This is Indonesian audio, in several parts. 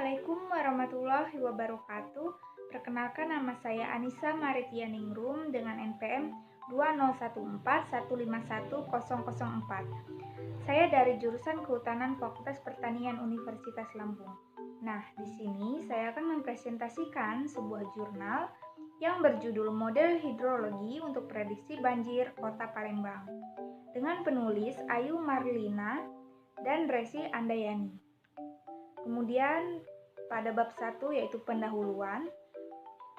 Assalamualaikum warahmatullahi wabarakatuh. Perkenalkan, nama saya Anissa Maritianingrum dengan NPM 2014151004. Saya dari jurusan Kehutanan Fakultas Pertanian Universitas Lampung. Nah, di sini saya akan mempresentasikan sebuah jurnal yang berjudul Model Hidrologi untuk Prediksi Banjir Kota Palembang dengan penulis Ayu Marlina dan Resi Andayani. Kemudian pada bab 1 yaitu pendahuluan,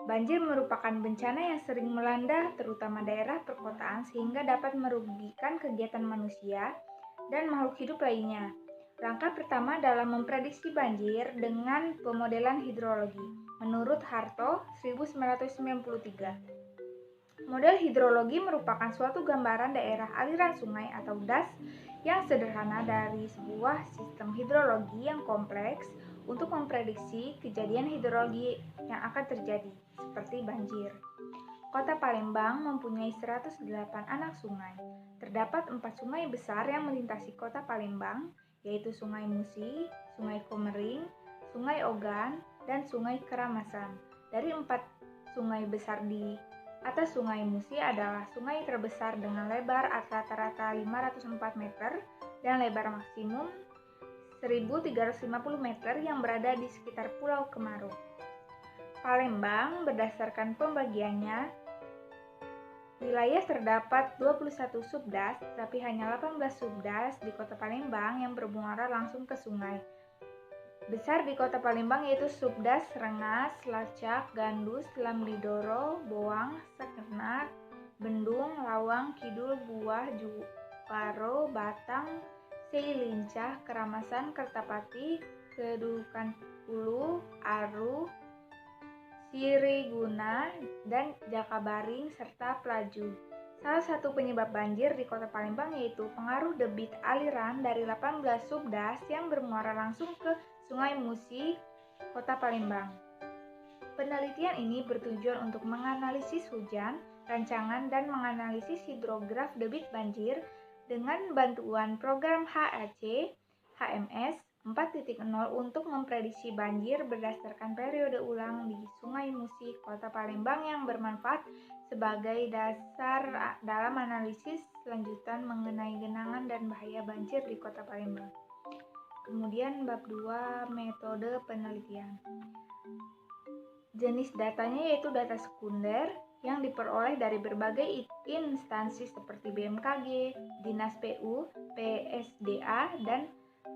banjir merupakan bencana yang sering melanda terutama daerah perkotaan sehingga dapat merugikan kegiatan manusia dan makhluk hidup lainnya. Langkah pertama dalam memprediksi banjir dengan pemodelan hidrologi menurut Harto 1993. Model hidrologi merupakan suatu gambaran daerah aliran sungai atau das yang sederhana dari sebuah sistem hidrologi yang kompleks untuk memprediksi kejadian hidrologi yang akan terjadi, seperti banjir. Kota Palembang mempunyai 108 anak sungai. Terdapat 4 sungai besar yang melintasi Kota Palembang, yaitu Sungai Musi, Sungai Komering, Sungai Ogan, dan Sungai Keramasan. Dari 4 sungai besar di atas Sungai Musi adalah sungai terbesar dengan lebar rata-rata 504 meter dan lebar maksimum 1350 meter yang berada di sekitar Pulau Kemaruk. Palembang berdasarkan pembagiannya, wilayah terdapat 21 subdas, tapi hanya 18 subdas di Kota Palembang yang bermuara langsung ke sungai besar di Kota Palembang, yaitu Subdas Rengas, Lacak, Gandus, Lamlidoro, Boang, Sekenak, Bendung, Lawang, Kidul, Buah, Juparo, Batang, Seilincah, Keramasan, Kertapati, Kedukan Ulu, Aru, Siriguna, dan Jakabaring, serta Pelaju. Salah satu penyebab banjir di Kota Palembang yaitu pengaruh debit aliran dari 18 subdas yang bermuara langsung ke Sungai Musi, Kota Palembang. Penelitian ini bertujuan untuk menganalisis hujan, rancangan, dan menganalisis hidrograf debit banjir dengan bantuan program HAC, HMS 4.0 untuk memprediksi banjir berdasarkan periode ulang di Sungai Musi, Kota Palembang yang bermanfaat sebagai dasar dalam analisis lanjutan mengenai genangan dan bahaya banjir di Kota Palembang. Kemudian bab 2, metode penelitian. Jenis datanya yaitu data sekunder yang diperoleh dari berbagai instansi seperti BMKG, Dinas PU, PSDA, dan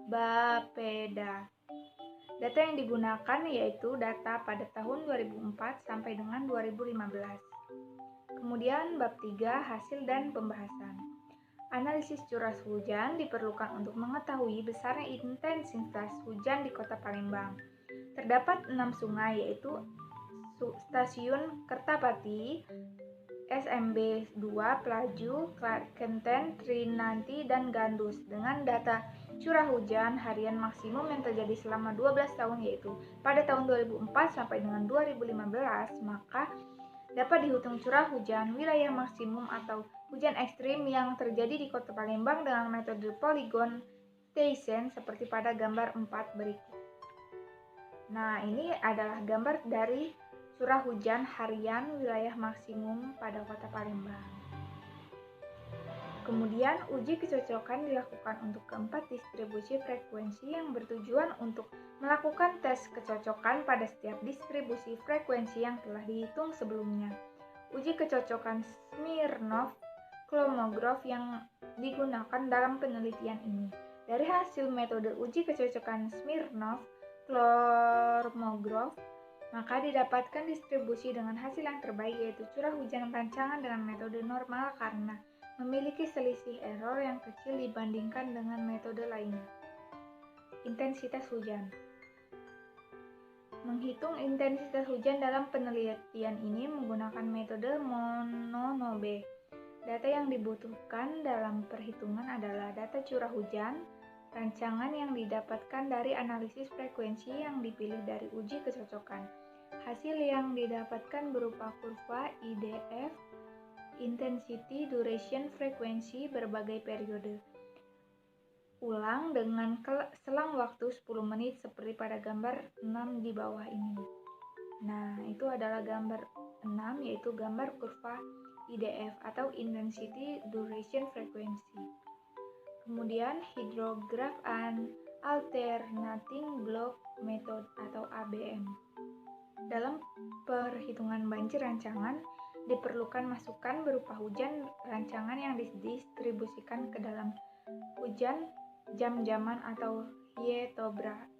Bapeda. Data yang digunakan yaitu data pada tahun 2004 sampai dengan 2015. Kemudian bab 3, hasil dan pembahasan. Analisis curah hujan diperlukan untuk mengetahui besarnya intensitas hujan di Kota Palembang. Terdapat 6 sungai yaitu Stasiun Kertapati, SMB 2, Pelaju, Kenten, Trinanti, dan Gandus dengan data curah hujan harian maksimum yang terjadi selama 12 tahun yaitu pada tahun 2004 sampai dengan 2015, maka dapat dihitung curah hujan wilayah maksimum atau hujan ekstrim yang terjadi di Kota Palembang dengan metode polygon station seperti pada gambar 4 berikut. Nah, ini adalah gambar dari curah hujan harian wilayah maksimum pada Kota Palembang. Kemudian, uji kecocokan dilakukan untuk keempat distribusi frekuensi yang bertujuan untuk melakukan tes kecocokan pada setiap distribusi frekuensi yang telah dihitung sebelumnya. Uji kecocokan Smirnov Kolmogorov yang digunakan dalam penelitian ini. Dari hasil metode uji kecocokan Smirnov Kolmogorov, maka didapatkan distribusi dengan hasil yang terbaik yaitu curah hujan rancangan dengan metode normal karena memiliki selisih error yang kecil dibandingkan dengan metode lainnya. Intensitas hujan. Menghitung intensitas hujan dalam penelitian ini menggunakan metode Mononobe. Data yang dibutuhkan dalam perhitungan adalah data curah hujan, rancangan yang didapatkan dari analisis frekuensi yang dipilih dari uji kecocokan. Hasil yang didapatkan berupa kurva IDF, intensity, duration, frekuensi, berbagai periode. ulang dengan selang waktu 10 menit seperti pada gambar 6 di bawah ini. Nah, itu adalah gambar 6, yaitu gambar kurva IDF atau Intensity Duration Frequency. Kemudian Hydrograph and Alternating Block Method atau ABM. Dalam perhitungan banjir rancangan, diperlukan masukan berupa hujan rancangan yang didistribusikan ke dalam hujan jam-jaman atau hitograph.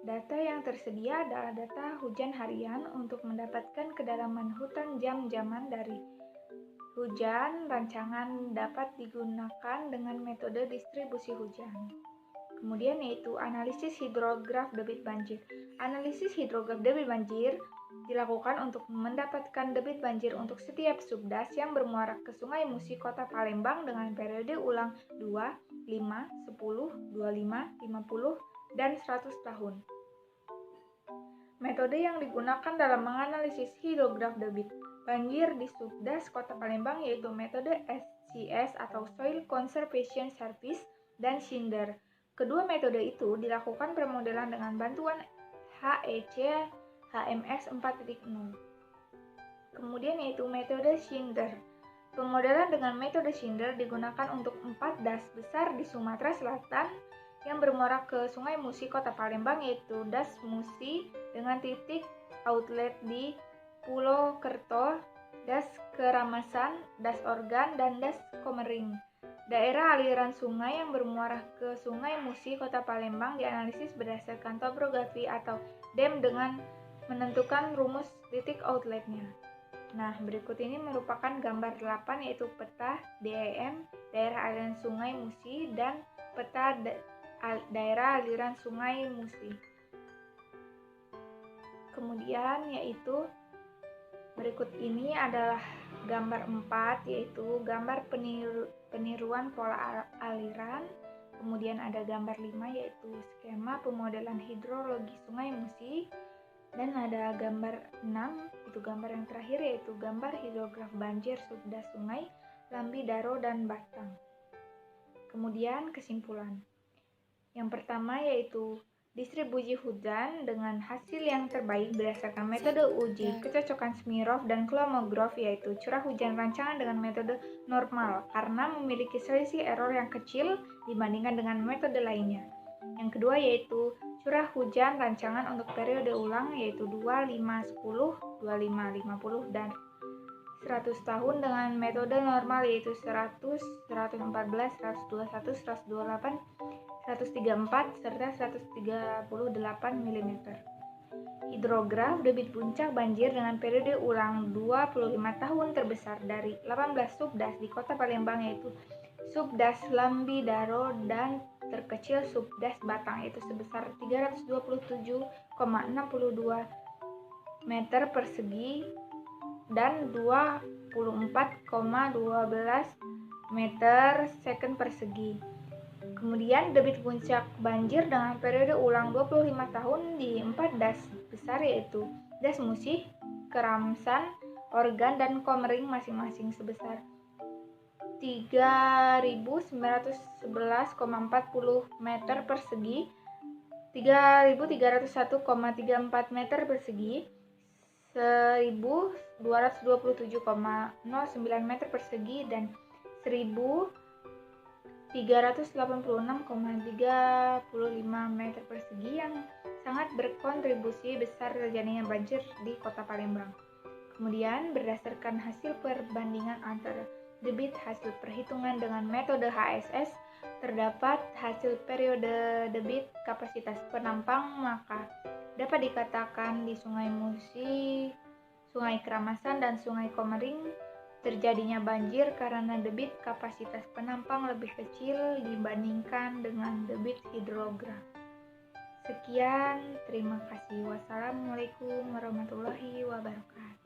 Data yang tersedia adalah data hujan harian untuk mendapatkan kedalaman hutan jam-jaman dari hujan rancangan dapat digunakan dengan metode distribusi hujan. Kemudian yaitu analisis hidrograf debit banjir. Analisis hidrograf debit banjir dilakukan untuk mendapatkan debit banjir untuk setiap subdas yang bermuara ke Sungai Musi Kota Palembang dengan periode ulang 2, 5, 10, 25, 50, dan 100 tahun. Metode yang digunakan dalam menganalisis hidrograf debit banjir di subdas Kota Palembang yaitu metode SCS atau Soil Conservation Service dan Shinder. Kedua metode itu dilakukan permodelan dengan bantuan HEC HMS 4.0. Kemudian yaitu metode Shinder. Pemodelan dengan metode Shinder digunakan untuk 4 das besar di Sumatera Selatan yang bermuara ke Sungai Musi Kota Palembang yaitu Das Musi dengan titik outlet di Pulau Kerto, Das Keramasan, Das Organ, dan Das Komering. Daerah aliran sungai yang bermuara ke Sungai Musi Kota Palembang dianalisis berdasarkan topografi atau DEM dengan menentukan rumus titik outletnya. Nah, berikut ini merupakan gambar 8 yaitu peta DEM daerah aliran sungai Musi dan peta daerah aliran sungai Musi. Kemudian yaitu berikut ini adalah gambar 4 yaitu gambar peniruan pola aliran. Kemudian ada gambar 5 yaitu skema pemodelan hidrologi Sungai Musi. Dan ada gambar 6, itu gambar yang terakhir yaitu gambar hidrograf banjir subdas sungai Lambi, Daro, dan Batang. Kemudian kesimpulan. Yang pertama yaitu distribusi hujan dengan hasil yang terbaik berdasarkan metode uji kecocokan Smirnov dan Kolmogorov yaitu curah hujan rancangan dengan metode normal karena memiliki selisih error yang kecil dibandingkan dengan metode lainnya. Yang kedua yaitu curah hujan rancangan untuk periode ulang yaitu 2, 5, 10, 25, 50, dan 100 tahun dengan metode normal yaitu 100, 114, 121, 128, 134, serta 138 mm. Hidrograf debit puncak banjir dengan periode ulang 25 tahun terbesar dari 18 subdas di Kota Palembang yaitu subdas Lambi, Daro, dan terkecil subdas Batang yaitu sebesar 327,62 meter persegi dan 24,12 meter second persegi. Kemudian debit puncak banjir dengan periode ulang 25 tahun di 4 das besar yaitu Das Musi, Keramsan, Organ, dan Komering masing-masing sebesar 3.911,40 meter persegi, 3.301,34 meter persegi, 1.227,09 meter persegi, dan 1.386,35 meter persegi yang sangat berkontribusi besar terjadinya banjir di Kota Palembang. Kemudian berdasarkan hasil perbandingan antara debit hasil perhitungan dengan metode HSS, terdapat hasil periode debit kapasitas penampang, maka dapat dikatakan di Sungai Musi, Sungai Keramasan, dan Sungai Komering terjadinya banjir karena debit kapasitas penampang lebih kecil dibandingkan dengan debit hidrograf. Sekian, terima kasih. Wassalamualaikum warahmatullahi wabarakatuh.